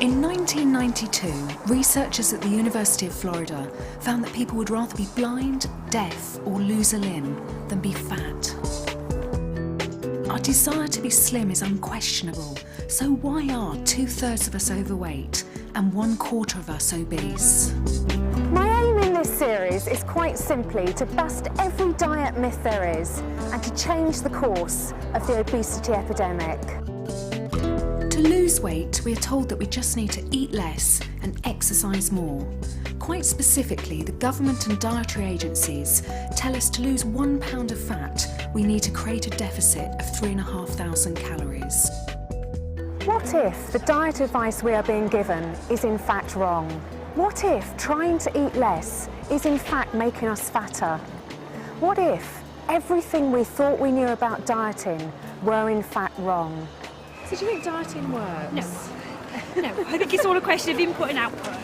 In 1992, researchers at the University of Florida found that people would rather be blind, deaf, or lose a limb than be fat. Our desire to be slim is unquestionable, so why are 2/3 of us overweight and 1/4 of us obese? My aim in this series is quite simply to bust every diet myth there is and to change the course of the obesity epidemic. To lose weight, we are told that we just need to eat less and exercise more. Quite specifically, the government and dietary agencies tell us to lose 1 pound of fat, we need to create a deficit of 3,500 calories. What if the diet advice we are being given is in fact wrong? What if trying to eat less is in fact making us fatter? What if everything we thought we knew about dieting were in fact wrong? So do you think dieting works? No, I think it's all a question of input and output.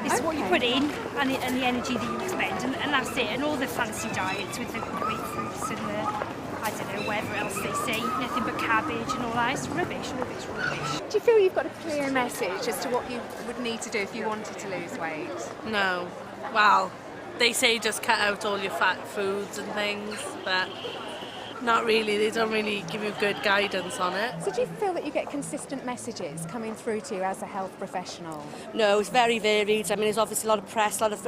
It's what you put in and the energy that you expend, and that's it. And all the fancy diets with the great fruits and the, I don't know, whatever else they say, nothing but cabbage and all that, it's rubbish. Do you feel you've got a clear message as to what you would need to do if you wanted to lose weight? No. Well, they say just cut out all your fat foods and things, but not really. They don't really give you good guidance on it. So do you feel that you get consistent messages coming through to you as a health professional? No, it's very varied. I mean, there's obviously a lot of press, a lot of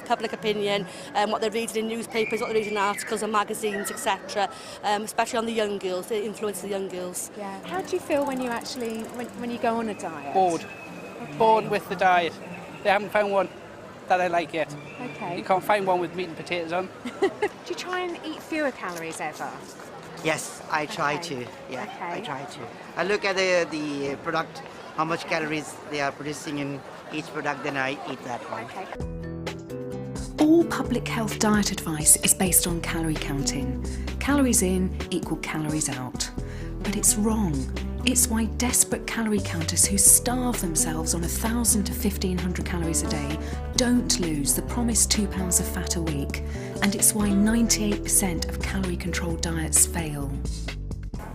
public opinion, what they're reading in newspapers, what they're reading in articles and magazines, etc. Especially on the young girls, they influence the young girls. Yeah. How do you feel when you actually, when you go on a diet? Bored. Okay. Bored with the diet. They haven't found one that I like yet. Okay. You can't find one with meat and potatoes on. Do you try and eat fewer calories ever? Yes, I try to. Yeah, I try to. I look at the product, how much calories they are producing in each product, then I eat that one. Okay. All public health diet advice is based on calorie counting. Calories in equal calories out. But it's wrong. It's why desperate calorie counters who starve themselves on 1,000 to 1,500 calories a day don't lose the promised 2 pounds of fat a week. And it's why 98% of calorie-controlled diets fail.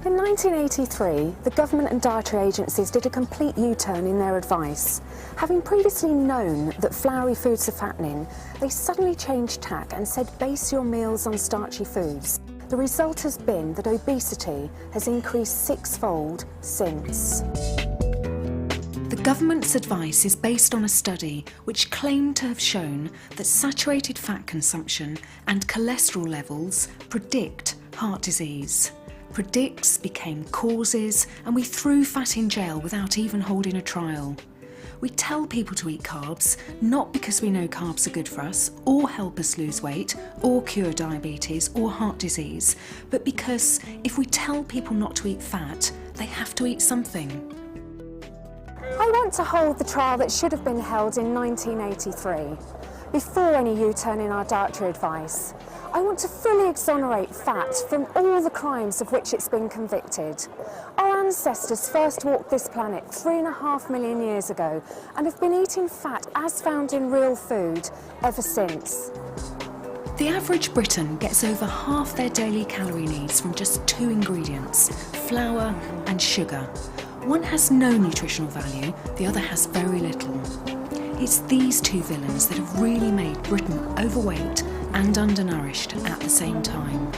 In 1983, the government and dietary agencies did a complete U-turn in their advice. Having previously known that floury foods are fattening, they suddenly changed tack and said base your meals on starchy foods. The result has been that obesity has increased 6-fold since. The government's advice is based on a study which claimed to have shown that saturated fat consumption and cholesterol levels predict heart disease. Predicts became causes, and we threw fat in jail without even holding a trial. We tell people to eat carbs, not because we know carbs are good for us, or help us lose weight, or cure diabetes, or heart disease, but because if we tell people not to eat fat, they have to eat something. I want to hold the trial that should have been held in 1983, before any U-turn in our dietary advice. I want to fully exonerate fat from all the crimes of which it's been convicted. Our ancestors first walked this planet 3.5 million years ago and have been eating fat as found in real food ever since. The average Briton gets over half their daily calorie needs from just 2 ingredients, flour and sugar. One has no nutritional value, the other has very little. It's these two villains that have really made Britain overweight and undernourished at the same time.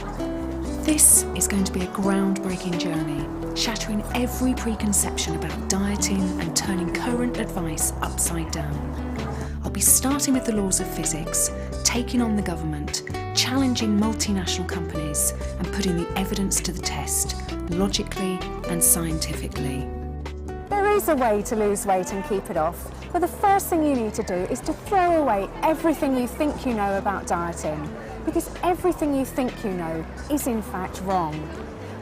This is going to be a groundbreaking journey, shattering every preconception about dieting and turning current advice upside down. I'll be starting with the laws of physics, taking on the government, challenging multinational companies and putting the evidence to the test, logically and scientifically. There is a way to lose weight and keep it off, but the first thing you need to do is to throw away everything you think you know about dieting, because everything you think you know is in fact wrong.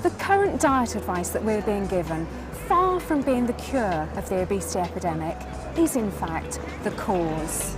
The current diet advice that we're being given, far from being the cure of the obesity epidemic, is in fact the cause.